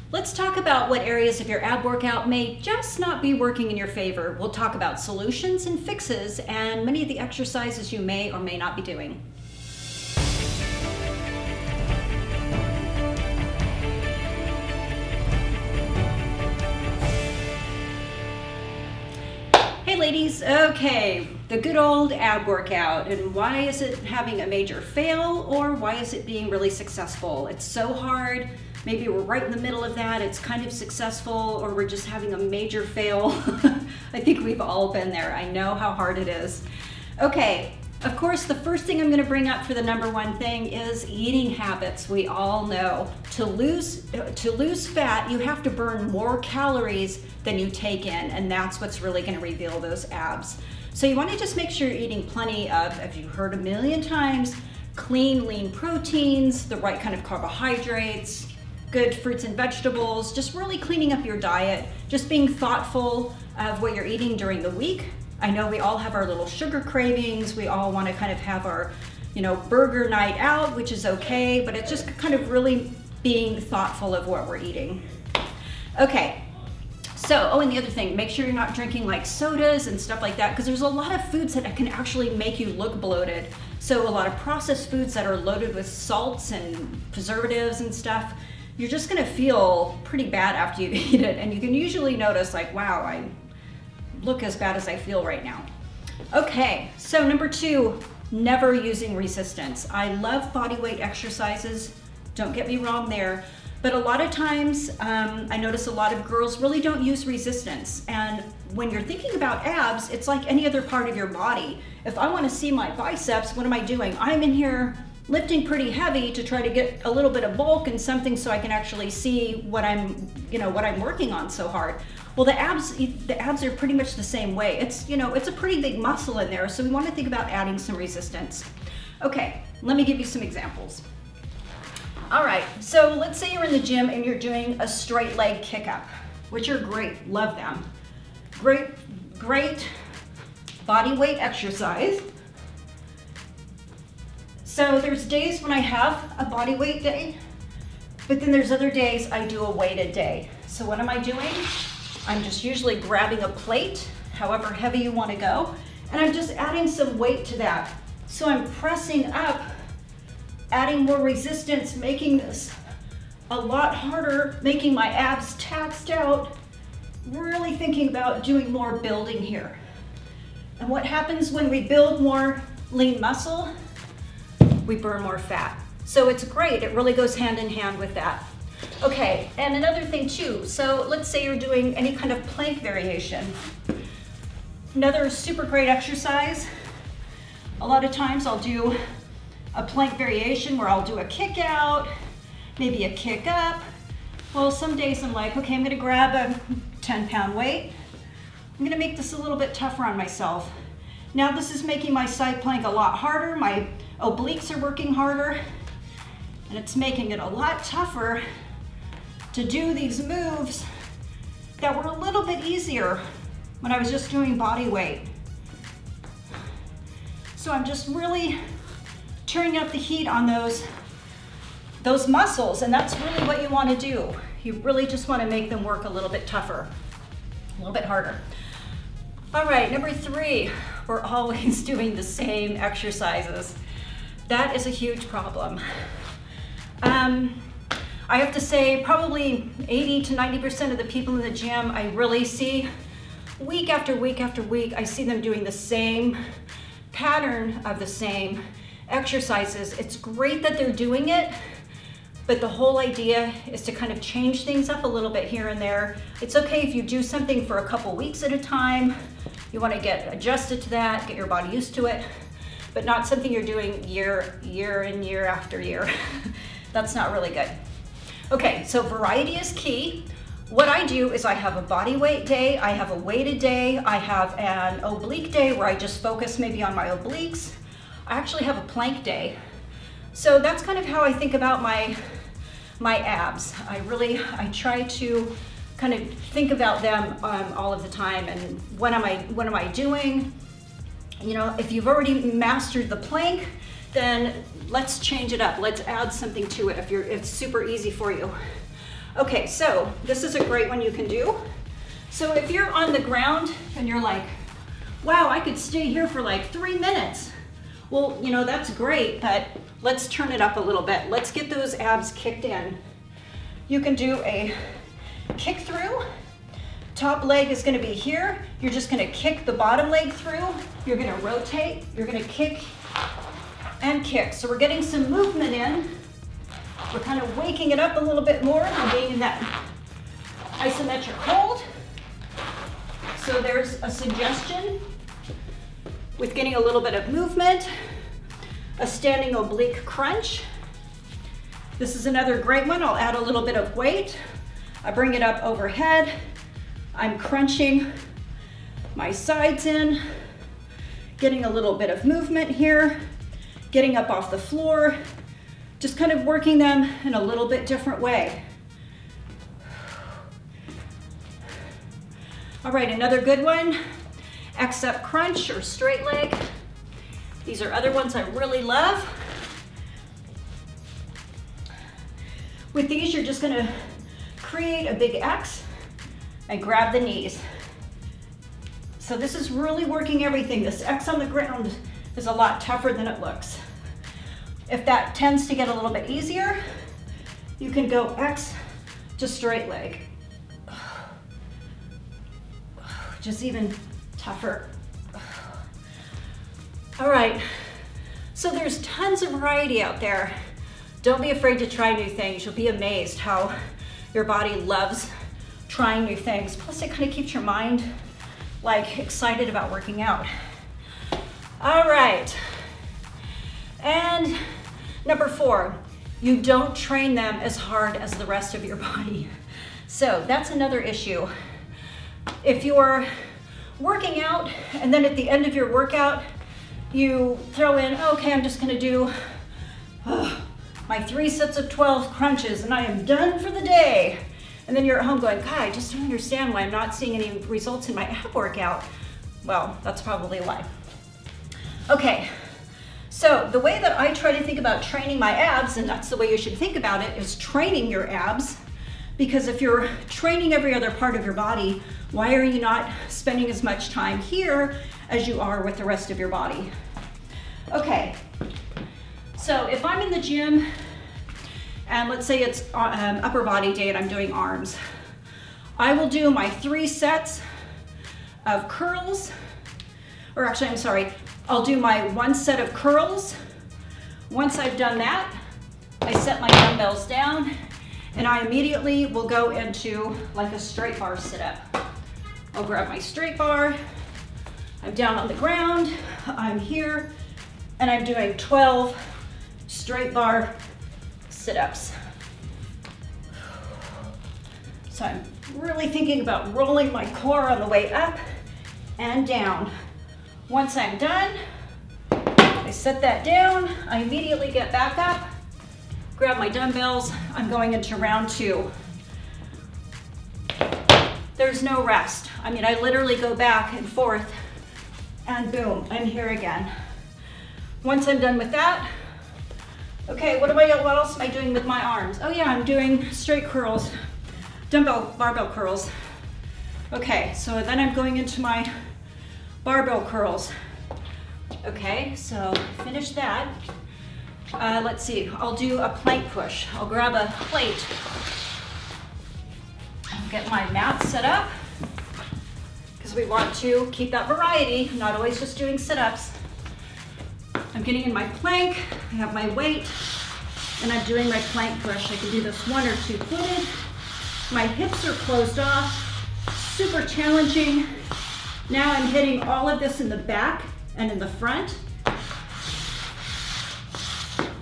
Let's talk about what areas of your ab workout may just not be working in your favor. We'll talk about solutions and fixes and many of the exercises you may or may not be doing. Hey ladies, okay, the good old ab workout, and why is it having a major fail, or why is it being really successful? It's so hard. Maybe we're right in the middle of that, it's kind of successful, or we're just having a major fail. I think we've all been there. I know how hard it is. Okay, of course, the first thing I'm gonna bring up for the number one thing is eating habits. We all know to lose fat, you have to burn more calories than you take in, and that's what's really gonna reveal those abs. So you wanna just make sure you're eating plenty of, as you've heard a million times, clean, lean proteins, the right kind of carbohydrates, good fruits and vegetables, just really cleaning up your diet, just being thoughtful of what you're eating during the week. I know we all have our little sugar cravings. We all want to kind of have our, burger night out, which is okay, but it's just kind of really being thoughtful of what we're eating. Okay, so, and the other thing, make sure you're not drinking like sodas and stuff like that, because there's a lot of foods that can actually make you look bloated. So a lot of processed foods that are loaded with salts and preservatives and stuff, you're just gonna feel pretty bad after you eat it, and you can usually notice like, wow, I look as bad as I feel right now. Okay, so number two, never using resistance. I love body weight exercises, don't get me wrong there, but a lot of times I notice a lot of girls really don't use resistance, and when you're thinking about abs, it's like any other part of your body. If I wanna see my biceps, what am I doing? I'm in here lifting pretty heavy to try to get a little bit of bulk and something so I can actually see what I'm working on so hard. Well, the abs are pretty much the same way. It's a pretty big muscle in there, so we want to think about adding some resistance. Okay, let me give you some examples. All right, so let's say you're in the gym and you're doing a straight leg kick up, which are great, love them. Great body weight exercise. So there's days when I have a body weight day, but then there's other days I do a weighted day. So what am I doing? I'm just usually grabbing a plate, however heavy you want to go, and I'm just adding some weight to that. So I'm pressing up, adding more resistance, making this a lot harder, making my abs taxed out, really thinking about doing more building here. And what happens when we build more lean muscle? We burn more fat. So it's great, it really goes hand in hand with that. Okay, and another thing too, so let's say you're doing any kind of plank variation. Another super great exercise. A lot of times I'll do a plank variation where I'll do a kick out, maybe a kick up. Well, some days I'm like, okay, I'm gonna grab a 10-pound weight. I'm gonna make this a little bit tougher on myself. Now this is making my side plank a lot harder, my obliques are working harder, and it's making it a lot tougher to do these moves that were a little bit easier when I was just doing body weight. So I'm just really turning up the heat on those muscles, and that's really what you want to do. You really just want to make them work a little bit tougher, a little bit harder. All right, number three, we're always doing the same exercises. That is a huge problem. I have to say probably 80 to 90% of the people in the gym I really see week after week after week, I see them doing the same pattern of the same exercises. It's great that they're doing it, but the whole idea is to kind of change things up a little bit here and there. It's okay if you do something for a couple weeks at a time. You want to get adjusted to that, get your body used to it, but not something you're doing year in, year after year. That's not really good. Okay, so variety is key. What I do is I have a body weight day, I have a weighted day, I have an oblique day where I just focus maybe on my obliques. I actually have a plank day. So that's kind of how I think about my abs. I try to kind of think about them all of the time, and what am I doing? If you've already mastered the plank, then let's change it up. Let's add something to it if it's super easy for you. Okay, so this is a great one you can do. So if you're on the ground and you're like, wow, I could stay here for like 3 minutes. Well, you know, that's great, but let's turn it up a little bit. Let's get those abs kicked in. You can do a kick through. Top leg is gonna be here. You're just gonna kick the bottom leg through. You're gonna rotate. You're gonna kick and kick. So we're getting some movement in. We're kind of waking it up a little bit more and being in that isometric hold. So there's a suggestion with getting a little bit of movement, a standing oblique crunch. This is another great one. I'll add a little bit of weight. I bring it up overhead. I'm crunching my sides in, getting a little bit of movement here, getting up off the floor, just kind of working them in a little bit different way. All right, another good one, X up crunch or straight leg. These are other ones I really love. With these, you're just gonna create a big X and grab the knees. So this is really working everything. This X on the ground is a lot tougher than it looks. If that tends to get a little bit easier, you can go X to straight leg. Just even tougher. All right, so there's tons of variety out there. Don't be afraid to try new things. You'll be amazed how your body loves trying new things. Plus it kind of keeps your mind like excited about working out. All right, and number 4, you don't train them as hard as the rest of your body. So that's another issue. If you're working out and then at the end of your workout, you throw in, okay, I'm just gonna do my 3 sets of 12 crunches and I am done for the day. And then you're at home going, God, I just don't understand why I'm not seeing any results in my ab workout. Well, that's probably why. Okay, so the way that I try to think about training my abs, and that's the way you should think about it, is training your abs. Because if you're training every other part of your body, why are you not spending as much time here as you are with the rest of your body? Okay, so if I'm in the gym, and let's say it's upper body day and I'm doing arms, I will do my 3 sets of curls, or actually, I'm sorry, I'll do my 1 set of curls. Once I've done that, I set my dumbbells down and I immediately will go into like a straight bar sit-up. I'll grab my straight bar, I'm down on the ground, I'm here, and I'm doing 12 straight bar sit-ups. So I'm really thinking about rolling my core on the way up and down. Once I'm done, I set that down, I immediately get back up, grab my dumbbells, I'm going into round 2. There's no rest. I mean, I literally go back and forth and boom, I'm here again. Once I'm done with that, okay, what else am I doing with my arms? Oh yeah, I'm doing straight curls, barbell curls. Okay, so then I'm going into my barbell curls. Okay, so finish that. Let's see, I'll do a plank push. I'll grab a plate. Get my mat set up because we want to keep that variety, not always just doing sit-ups. I'm getting in my plank, I have my weight, and I'm doing my plank push. I can do this 1 or 2 footed. My hips are closed off, super challenging. Now I'm hitting all of this in the back and in the front.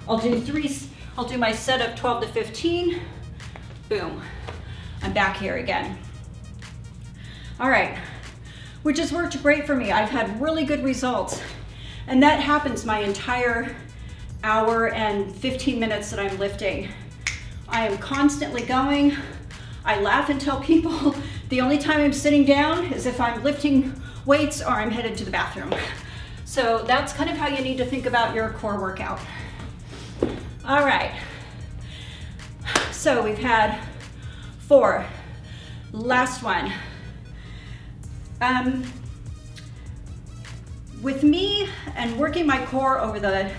I'll do my set of 12 to 15. Boom, I'm back here again. All right, which has worked great for me. I've had really good results. And that happens my entire hour and 15 minutes that I'm lifting. I am constantly going. I laugh and tell people the only time I'm sitting down is if I'm lifting weights or I'm headed to the bathroom. So that's kind of how you need to think about your core workout. All right, so we've had 4, last one. With me and working my core over the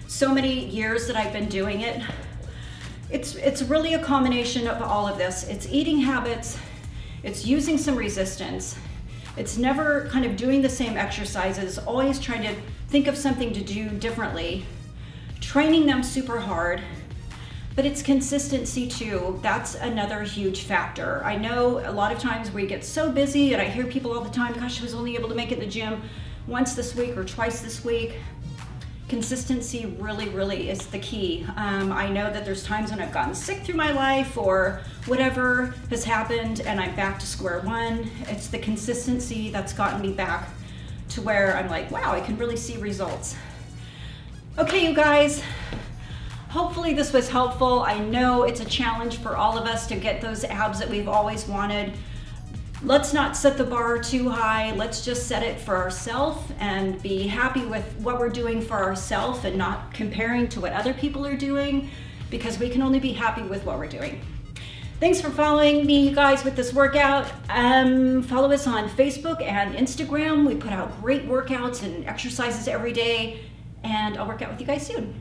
so many years that I've been doing it, it's really a combination of all of this. It's eating habits, it's using some resistance, it's never kind of doing the same exercises, always trying to think of something to do differently, training them super hard, but it's consistency too. That's another huge factor. I know a lot of times we get so busy, and I hear people all the time, gosh, I was only able to make it to the gym once this week or twice this week. Consistency really is the key. I know that there's times when I've gotten sick through my life or whatever has happened and I'm back to square one. It's the consistency that's gotten me back to where I'm like, wow, I can really see results. Okay, you guys, hopefully this was helpful. I know it's a challenge for all of us to get those abs that we've always wanted. Let's not set the bar too high. Let's just set it for ourselves and be happy with what we're doing for ourselves and not comparing to what other people are doing, because we can only be happy with what we're doing. Thanks for following me, you guys, with this workout. Follow us on Facebook and Instagram. We put out great workouts and exercises every day, and I'll work out with you guys soon.